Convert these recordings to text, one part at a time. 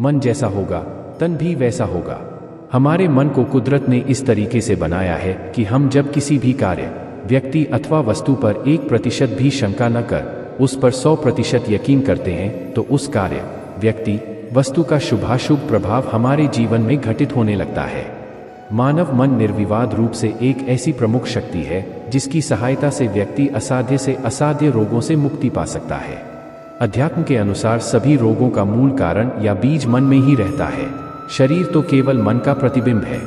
मन जैसा होगा, तन भी वैसा होगा। हमारे मन को कुदरत ने इस तरीके से बनाया है कि हम जब किसी भी कार्य, व्यक्ति अथवा वस्तु पर 1% भी शंका न कर उस पर 100% यकीन करते हैं तो उस कार्य, व्यक्ति, वस्तु का शुभाशुभ प्रभाव हमारे जीवन में घटित होने लगता है। मानव मन निर्विवाद रूप से एक ऐसी प्रमुख शक्ति है जिसकी सहायता से व्यक्ति असाध्य से असाध्य रोगों से मुक्ति पा सकता है। अध्यात्म के अनुसार सभी रोगों का मूल कारण या बीज मन में ही रहता है। शरीर तो केवल मन का प्रतिबिंब है।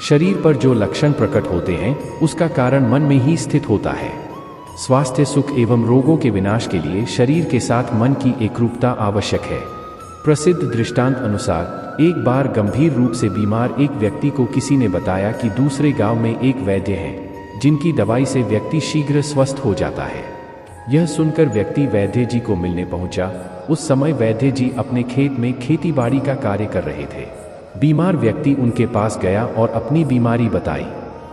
शरीर पर जो लक्षण प्रकट होते हैं उसका कारण मन में ही स्थित होता है। स्वास्थ्य, सुख एवं रोगों के विनाश के लिए शरीर के साथ मन की एकरूपता आवश्यक है। प्रसिद्ध दृष्टांत अनुसार एक बार गंभीर रूप से बीमार एक व्यक्ति को किसी ने बताया कि दूसरे गांव में एक वैद्य हैं जिनकी दवाई से व्यक्ति शीघ्र स्वस्थ हो जाता है। यह सुनकर व्यक्ति वैद्य जी को मिलने पहुंचा। उस समय वैद्य जी अपने खेत में खेतीबाड़ी का कार्य कर रहे थे। बीमार व्यक्ति उनके पास गया और अपनी बीमारी बताई।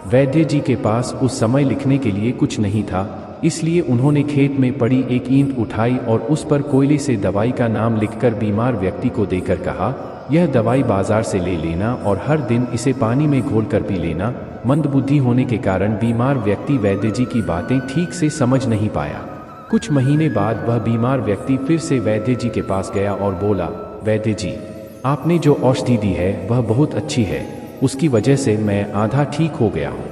वैद्य जी के पास उस समय लिखने के लिए कुछ नहीं था, इसलिए उन्होंने खेत में पड़ी एक ईंट उठाई और उस पर कोयले से दवाई का नाम लिखकर बीमार व्यक्ति को देकर कहा, यह दवाई बाजार से ले लेना और हर दिन इसे पानी में घोलकर पी लेना। मंदबुद्धि होने के कारण बीमार व्यक्ति वैद्य जी की बातें ठीक से समझ नहीं पाया। कुछ महीने बाद वह बीमार व्यक्ति फिर से वैद्य जी के पास गया और बोला, वैद्य जी, आपने जो औषधि दी है वह बहुत अच्छी है, उसकी वजह से मैं आधा ठीक हो गया हूँ,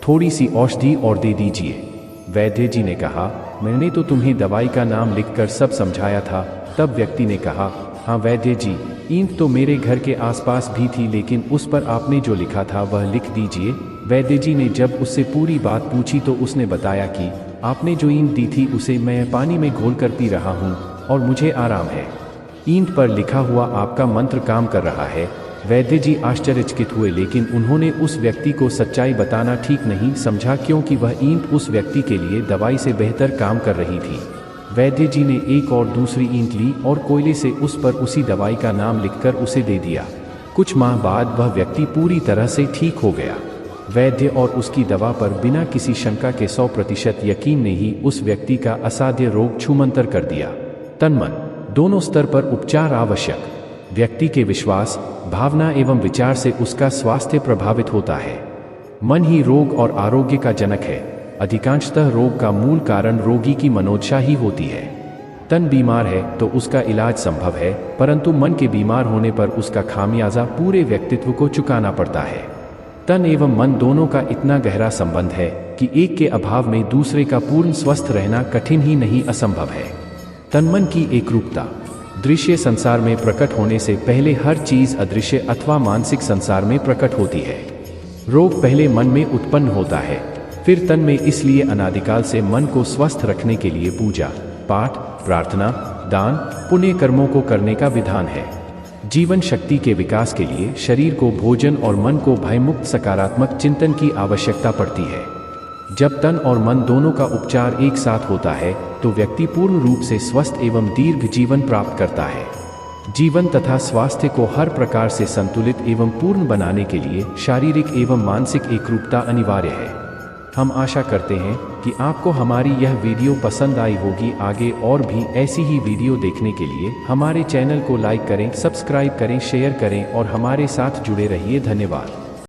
थोड़ी सी औषधि और दे दीजिए। वैद्य जी ने कहा, मैंने तो तुम्हें दवाई का नाम लिखकर सब समझाया था। तब व्यक्ति ने कहा, हाँ वैद्य जी, ईंट तो मेरे घर के आसपास भी थी, लेकिन उस पर आपने जो लिखा था वह लिख दीजिए। वैद्य जी ने जब उससे पूरी बात पूछी तो उसने बताया कि आपने जो ईंट दी थी उसे मैं पानी में घोलकर पी रहा हूँ और मुझे आराम है। ईंट पर लिखा हुआ आपका मंत्र काम कर रहा है। वैद्य जी आश्चर्यचकित हुए, लेकिन उन्होंने उस व्यक्ति को सच्चाई बताना ठीक नहीं समझा क्योंकि वह ईंट उस व्यक्ति के लिए दवाई से बेहतर काम कर रही थी। वैद्य जी ने एक और दूसरी ईंट ली और कोयले से उस पर उसी दवाई का नाम लिखकर उसे दे दिया। कुछ माह बाद वह व्यक्ति पूरी तरह से ठीक हो गया। वैद्य और उसकी दवा पर बिना किसी शंका के 100% यकीन ने ही उस व्यक्ति का असाध्य रोग छूमंतर कर दिया। तन मन दोनों स्तर पर उपचार आवश्यक। व्यक्ति के विश्वास, भावना एवं विचार से उसका स्वास्थ्य प्रभावित होता है। मन ही रोग और आरोग्य का जनक है। अधिकांशतः रोग का मूल कारण रोगी की मनोदशा ही होती है। तन बीमार है तो उसका इलाज संभव है, परंतु मन के बीमार होने पर उसका खामियाजा पूरे व्यक्तित्व को चुकाना पड़ता है। तन एवं मन दोनों का इतना गहरा संबंध है कि एक के अभाव में दूसरे का पूर्ण स्वस्थ रहना कठिन ही नहीं असंभव है। तन्मन की एकरूपता। दृश्य संसार में प्रकट होने से पहले हर चीज अदृश्य अथवा मानसिक संसार में प्रकट होती है। रोग पहले मन में उत्पन्न होता है, फिर तन में। इसलिए अनादिकाल से मन को स्वस्थ रखने के लिए पूजा, पाठ, प्रार्थना, दान, पुण्य कर्मों को करने का विधान है। जीवन शक्ति के विकास के लिए शरीर को भोजन और मन को भयमुक्त सकारात्मक चिंतन की आवश्यकता पड़ती है। जब तन और मन दोनों का उपचार एक साथ होता है तो व्यक्ति पूर्ण रूप से स्वस्थ एवं दीर्घ जीवन प्राप्त करता है। जीवन तथा स्वास्थ्य को हर प्रकार से संतुलित एवं पूर्ण बनाने के लिए शारीरिक एवं मानसिक एकरूपता अनिवार्य है। हम आशा करते हैं कि आपको हमारी यह वीडियो पसंद आई होगी। आगे और भी ऐसी ही वीडियो देखने के लिए हमारे चैनल को लाइक करें, सब्सक्राइब करें, शेयर करें और हमारे साथ जुड़े रहिए। धन्यवाद।